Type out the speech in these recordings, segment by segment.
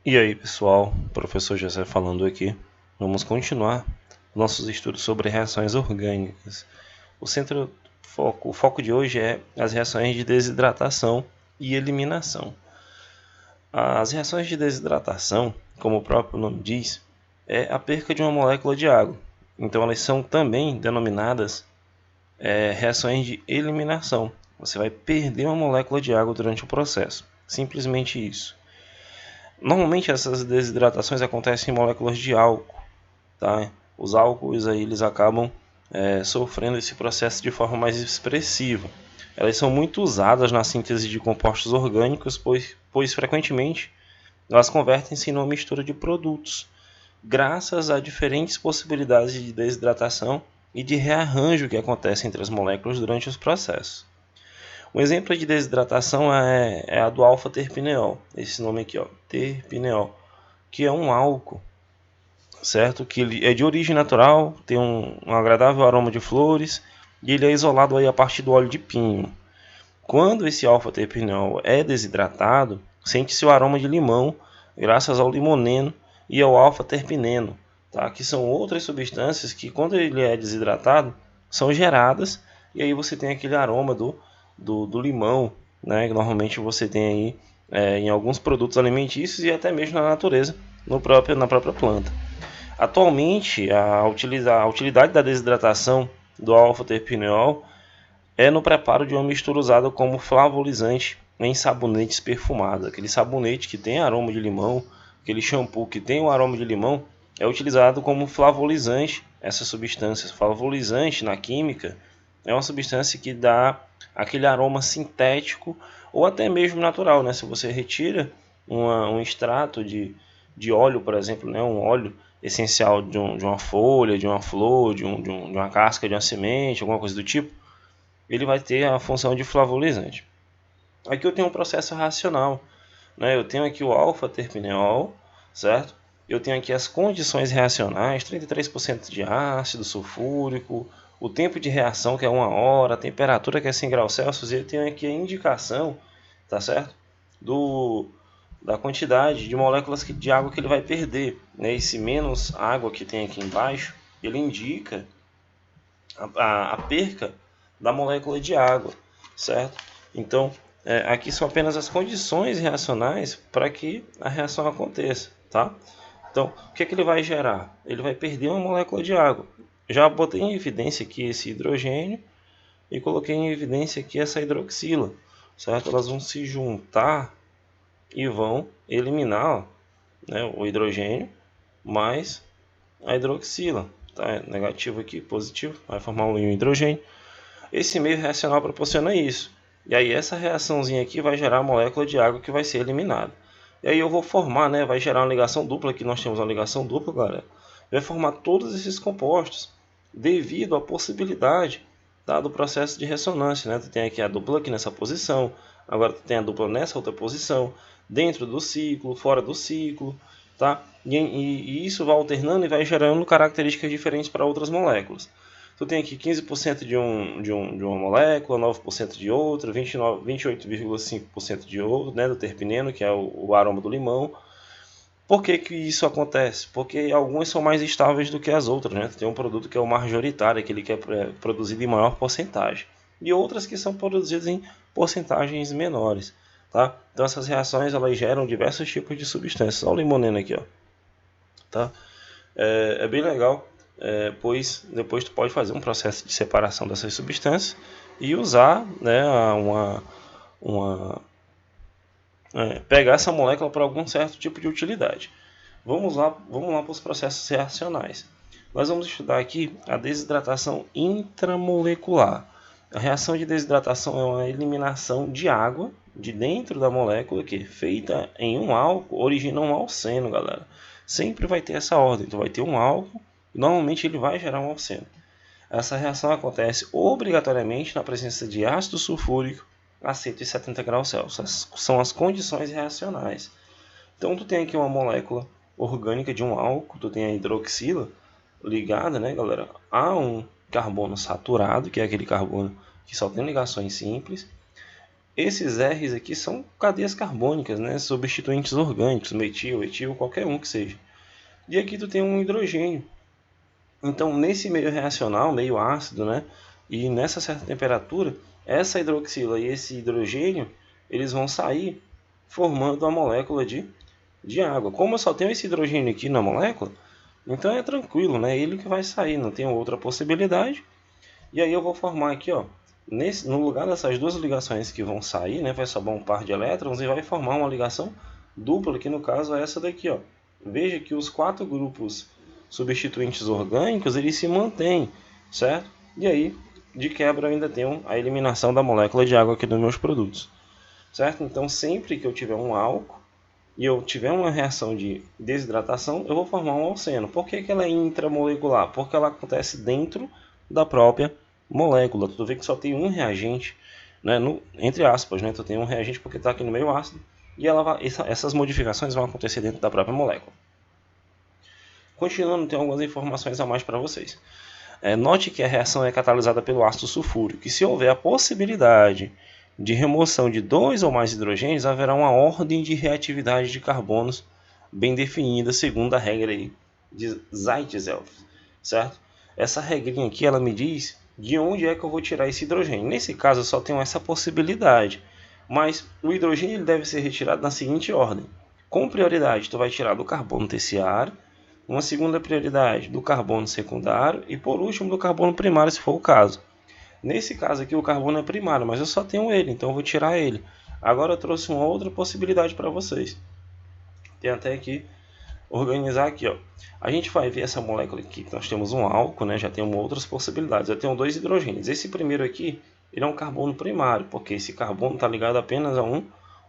E aí pessoal, professor José falando aqui. Vamos continuar nossos estudos sobre reações orgânicas. O foco de hoje é as reações de desidratação e eliminação. As reações de desidratação, como o próprio nome diz, é a perca de uma molécula de água. Então elas são também denominadas reações de eliminação. Você vai perder uma molécula de água durante o processo. Simplesmente isso. Normalmente essas desidratações acontecem em moléculas de álcool, tá? Os álcoois aí, eles acabam sofrendo esse processo de forma mais expressiva. Elas são muito usadas na síntese de compostos orgânicos, pois frequentemente elas convertem-se em uma mistura de produtos, graças a diferentes possibilidades de desidratação e de rearranjo que acontecem entre as moléculas durante os processos. Um exemplo de desidratação é a do alfa-terpineol, esse nome aqui, ó, terpineol, que é um álcool, certo? Que ele é de origem natural, tem um agradável aroma de flores e ele é isolado aí a partir do óleo de pinho. Quando esse alfa-terpineol é desidratado, sente-se o aroma de limão, graças ao limoneno e ao alfa-terpineno, tá? Que são outras substâncias que, quando ele é desidratado, são geradas e aí você tem aquele aroma do limão, né? Que normalmente você tem aí em alguns produtos alimentícios e até mesmo na natureza, na própria planta. Atualmente, a utilidade da desidratação do alfa-terpineol é no preparo de uma mistura usada como flavorizante em sabonetes perfumados. Aquele sabonete que tem aroma de limão, aquele shampoo que tem o aroma de limão, é utilizado como flavorizante. Essas substâncias, flavorizante na química, é uma substância que dá aquele aroma sintético ou até mesmo natural, né? Se você retira um extrato de óleo, por exemplo, né? Um óleo essencial de uma folha, de uma flor, de uma casca de uma semente, alguma coisa do tipo, ele vai ter a função de flavorizante. Aqui eu tenho um processo racional, né? Eu tenho aqui o alfa-terpineol, certo? Eu tenho aqui as condições reacionais, 33% de ácido sulfúrico, o tempo de reação que é 1 hora, a temperatura que é 100 graus Celsius, e eu tenho aqui a indicação, tá certo? Da quantidade de moléculas de água que ele vai perder, né? Esse menos água que tem aqui embaixo, ele indica a perca da molécula de água, certo? Então, aqui são apenas as condições reacionais para que a reação aconteça, tá? Então, o que é que ele vai gerar? Ele vai perder uma molécula de água. Já botei em evidência aqui esse hidrogênio e coloquei em evidência aqui essa hidroxila, certo? Elas vão se juntar e vão eliminar, ó, né, o hidrogênio mais a hidroxila, tá? Negativo aqui, positivo, vai formar um íon hidrogênio. Esse meio reacional proporciona isso. E aí essa reaçãozinha aqui vai gerar a molécula de água que vai ser eliminada. E aí eu vou formar, né, vai gerar uma ligação dupla, aqui nós temos uma ligação dupla, galera. Vai formar todos esses compostos devido à possibilidade, tá, do processo de ressonância, né? Tu tem aqui a dupla aqui nessa posição, agora tu tem a dupla nessa outra posição, dentro do ciclo, fora do ciclo, tá? E isso vai alternando e vai gerando características diferentes para outras moléculas. Tu tem aqui 15% de uma molécula, 9% de outra, 28,5% de outro, né, do terpineno, que é o aroma do limão. Por que que isso acontece? Porque algumas são mais estáveis do que as outras, né? Tem um produto que é o majoritário, aquele que é produzido em maior porcentagem, e outras que são produzidas em porcentagens menores, tá? Então essas reações elas geram diversos tipos de substâncias. Olha o limoneno aqui, ó, tá? É bem legal, pois depois tu pode fazer um processo de separação dessas substâncias e usar, né, uma pegar essa molécula para algum certo tipo de utilidade. Vamos lá para os processos reacionais. Nós vamos estudar aqui a desidratação intramolecular. A reação de desidratação é uma eliminação de água de dentro da molécula que, feita em um álcool, origina um alceno, galera. Sempre vai ter essa ordem. Então vai ter um álcool e normalmente ele vai gerar um alceno. Essa reação acontece obrigatoriamente na presença de ácido sulfúrico a 170 graus Celsius. São as condições reacionais. Então tu tem aqui uma molécula orgânica de um álcool, tu tem a hidroxila ligada, né, galera, a um carbono saturado, que é aquele carbono que só tem ligações simples. Esses R's aqui são cadeias carbônicas, né? Substituintes orgânicos, metil, etil, qualquer um que seja. E aqui tu tem um hidrogênio. Então, nesse meio reacional, meio ácido, né? E nessa certa temperatura, essa hidroxila e esse hidrogênio, eles vão sair formando a molécula de água. Como eu só tenho esse hidrogênio aqui na molécula, então é tranquilo, né? Ele que vai sair, não tem outra possibilidade. E aí eu vou formar aqui, ó, no lugar dessas duas ligações que vão sair, né? Vai sobrar um par de elétrons e vai formar uma ligação dupla, que no caso é essa daqui, ó. Veja que os 4 grupos substituintes orgânicos, eles se mantêm, certo? E aí, de quebra, eu ainda tenho a eliminação da molécula de água aqui dos meus produtos, certo? Então, sempre que eu tiver um álcool e eu tiver uma reação de desidratação, eu vou formar um alceno. Por que ela é intramolecular? Porque ela acontece dentro da própria molécula. Tu vê que só tem um reagente, né? Entre aspas, né? Tu tem um reagente porque está aqui no meio ácido, e essas modificações vão acontecer dentro da própria molécula. Continuando, tem algumas informações a mais para vocês. Note que a reação é catalisada pelo ácido sulfúrico, e se houver a possibilidade de remoção de 2 ou mais hidrogênios, haverá uma ordem de reatividade de carbonos bem definida, segundo a regra aí de Zaitsev, certo? Essa regrinha aqui, ela me diz de onde é que eu vou tirar esse hidrogênio. Nesse caso, eu só tenho essa possibilidade, mas o hidrogênio ele deve ser retirado na seguinte ordem. Com prioridade, tu vai tirar do carbono terciário, uma segunda prioridade do carbono secundário e por último do carbono primário, se for o caso. Nesse caso aqui o carbono é primário, mas eu só tenho ele, então eu vou tirar ele. Agora eu trouxe uma outra possibilidade para vocês. Tem até que organizar aqui, ó. A gente vai ver essa molécula aqui, nós temos um álcool, né? Já temos outras possibilidades. Eu tenho 2 hidrogênios. Esse primeiro aqui, ele é um carbono primário, porque esse carbono está ligado apenas a um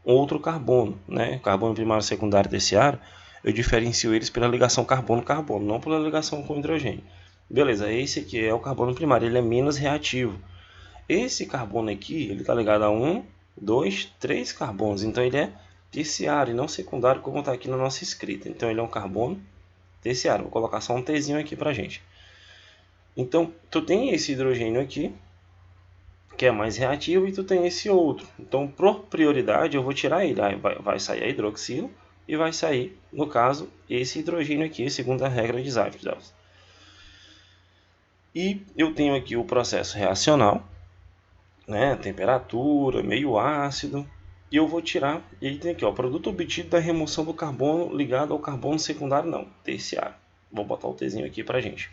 outro carbono, né? Carbono primário, secundário, terciário. Eu diferencio eles pela ligação carbono-carbono, não pela ligação com hidrogênio. Beleza, esse aqui é o carbono primário, ele é menos reativo. Esse carbono aqui, ele está ligado a 1, 2, 3 carbonos, então ele é terciário e não secundário, como está aqui na nossa escrita. Então ele é um carbono terciário. Vou colocar só um Tzinho aqui para gente. Então, tu tem esse hidrogênio aqui, que é mais reativo, e tu tem esse outro. Então, por prioridade, eu vou tirar ele. Aí vai sair a hidroxila e vai sair, no caso, esse hidrogênio aqui, segundo a regra de Zaitsev. E eu tenho aqui o processo reacional, né? Temperatura, meio ácido. E eu vou tirar, e aí tem aqui, ó, produto obtido da remoção do carbono ligado ao carbono secundário, não, terciário. Vou botar o Tzinho aqui pra gente.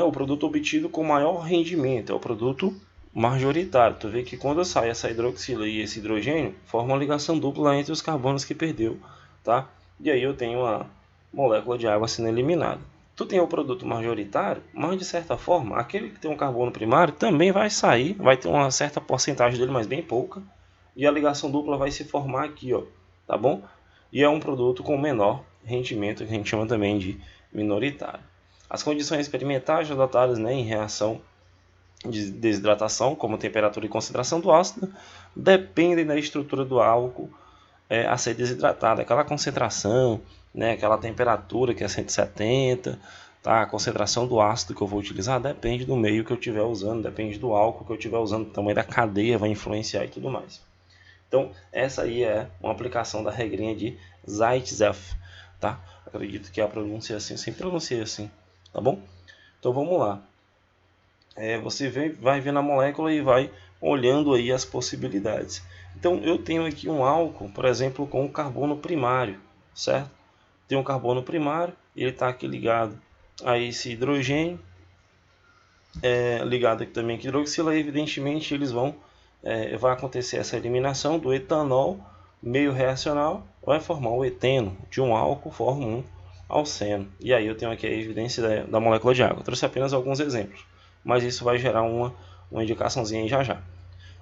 O produto obtido com maior rendimento é o produto majoritário. Tu vê que quando sai essa hidroxila e esse hidrogênio, forma uma ligação dupla entre os carbonos que perdeu, tá? E aí eu tenho a molécula de água sendo eliminada. Tu tem o produto majoritário, mas de certa forma, aquele que tem um carbono primário também vai sair, vai ter uma certa porcentagem dele, mas bem pouca, e a ligação dupla vai se formar aqui, ó, tá bom? E é um produto com menor rendimento, que a gente chama também de minoritário. As condições experimentais adotadas, né, em reação de desidratação, como temperatura e concentração do ácido, dependem da estrutura do álcool a ser desidratado, aquela concentração, né, aquela temperatura que é 170, tá? A concentração do ácido que eu vou utilizar depende do meio que eu estiver usando, depende do álcool que eu estiver usando, o tamanho da cadeia vai influenciar e tudo mais. Então, essa aí é uma aplicação da regrinha de Zaitsev, tá? Acredito que a pronúncia é assim, sempre pronunciei assim, tá bom? Então, vamos lá. Você vai ver na molécula e vai olhando aí as possibilidades. Então, eu tenho aqui um álcool, por exemplo, com carbono primário, certo? Tem um carbono primário, ele está aqui ligado a esse hidrogênio, ligado aqui também com hidroxila, e evidentemente eles vai acontecer essa eliminação do etanol, meio reacional, vai formar o eteno de um álcool, forma um alceno. E aí eu tenho aqui a evidência da molécula de água. Eu trouxe apenas alguns exemplos, mas isso vai gerar uma indicaçãozinha aí já já.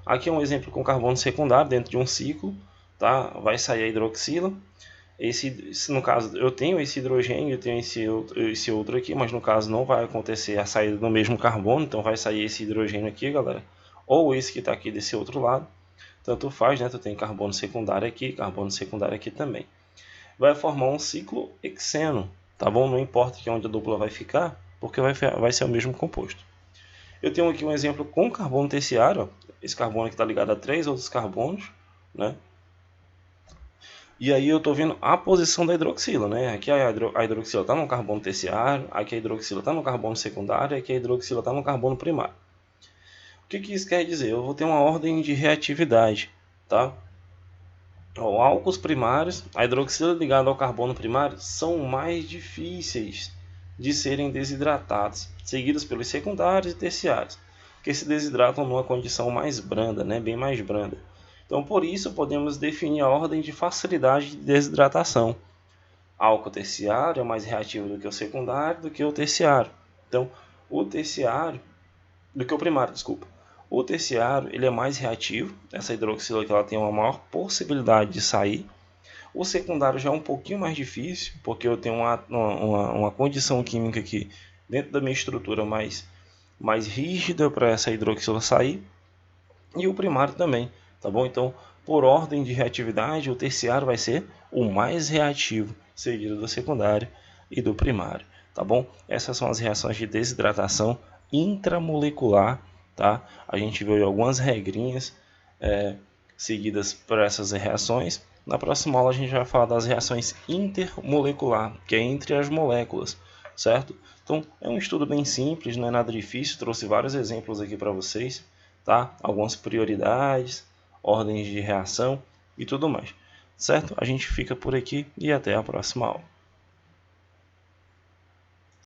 Aqui é um exemplo com carbono secundário dentro de um ciclo, tá? Vai sair a hidroxila. No caso, eu tenho esse hidrogênio, eu tenho esse outro aqui, mas no caso não vai acontecer a saída do mesmo carbono, então vai sair esse hidrogênio aqui, galera, ou esse que está aqui desse outro lado. Tanto faz, né? Tu tem carbono secundário aqui também. Vai formar um ciclo hexeno, tá bom? Não importa que onde a dupla vai ficar, porque vai ser o mesmo composto. Eu tenho aqui um exemplo com carbono terciário, ó. Esse carbono aqui está ligado a 3 outros carbonos, né? E aí eu estou vendo a posição da hidroxila, né? Aqui a hidroxila está no carbono terciário, aqui a hidroxila está no carbono secundário, aqui a hidroxila está no carbono primário. O que isso quer dizer? Eu vou ter uma ordem de reatividade, tá? Ó, álcools primários, a hidroxila ligada ao carbono primário, são mais difíceis de serem desidratados, seguidos pelos secundários e terciários, que se desidratam numa condição mais branda, né? Bem mais branda. Então, por isso, podemos definir a ordem de facilidade de desidratação. Álcool terciário é mais reativo do que o secundário, do que o terciário. Então, o terciário, do que o primário, desculpa. O terciário ele é mais reativo, essa hidroxila que ela tem uma maior possibilidade de sair. O secundário já é um pouquinho mais difícil, porque eu tenho uma condição química aqui dentro da minha estrutura mais rígida para essa hidroxila sair. E o primário também. Tá bom? Então, por ordem de reatividade, o terciário vai ser o mais reativo, seguido do secundário e do primário. Tá bom? Essas são as reações de desidratação intramolecular. Tá? A gente viu algumas regrinhas seguidas por essas reações. Na próxima aula a gente vai falar das reações intermolecular, que é entre as moléculas, certo? Então, é um estudo bem simples, não é nada difícil. Trouxe vários exemplos aqui para vocês, tá? Algumas prioridades, ordens de reação e tudo mais, certo? A gente fica por aqui e até a próxima aula.